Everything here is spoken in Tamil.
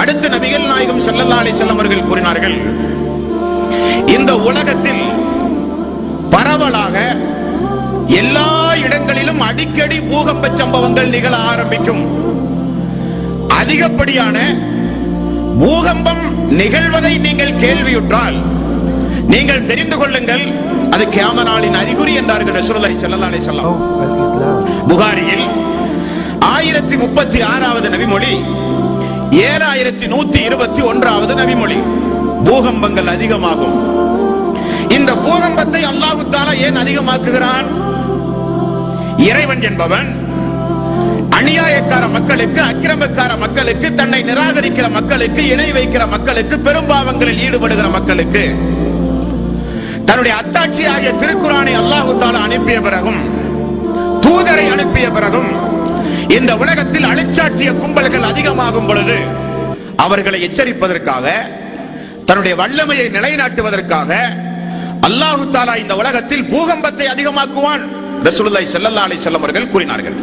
அடுத்து நபிகள் நாயகம் ஸல்லல்லாஹு அலைஹி வஸல்லம் அவர்கள் கூறினார்கள், இந்த உலகத்தில் பரவலாக எல்லா இடங்களிலும் அடிக்கடி பூகம்ப சம்பவங்கள் நிகழ ஆரம்பிக்கும். அதிகப்படியான பூகம்பம் நிகழ்வதை நீங்கள் கேள்வியுற்றால் நீங்கள் தெரிந்து கொள்ளுங்கள், அது கியாமத் நாளின் அறிகுறி என்றார்கள் ரசூலுல்லாஹி ஸல்லல்லாஹு அலைஹி வஸல்லம். புகாரியில் 1036வது நபிமொழி, 7121வது நபிமொழி. பூகம்பங்கள் அதிகமாகும். இந்த பூகம்பத்தை அல்லாஹ் தஆலா ஏன் அதிகமாக்குகிறான்? இறைவன் என்பவன் அநியாயக்கார மக்களுக்கு, அக்கிரமக்கார மக்களுக்கு, தன்னை நிராகரிக்கிற மக்களுக்கு, இணை வைக்கிற மக்களுக்கு, பெரும்பாவங்களில் ஈடுபடுகிற மக்களுக்கு தன்னுடைய அத்தாட்சியாகிய திருக்குர்ஆனை அல்லாஹ் தஆலா அனுப்பிய பிறகும், தூதரை அனுப்பிய பிறகும், இந்த உலகத்தில் அழிச்சாட்டிய கும்பல்கள் அதிகமாகும் பொழுது அவர்களை எச்சரிப்பதற்காக, தன்னுடைய வல்லமையை நிலைநாட்டுவதற்காக அல்லாஹ் தஆலா இந்த உலகத்தில் பூகம்பத்தை அதிகமாக்குவான். ரசூலுல்லாஹி ஸல்லல்லாஹு அலைஹி வஸல்லம் அவர்கள் கூறினார்கள்.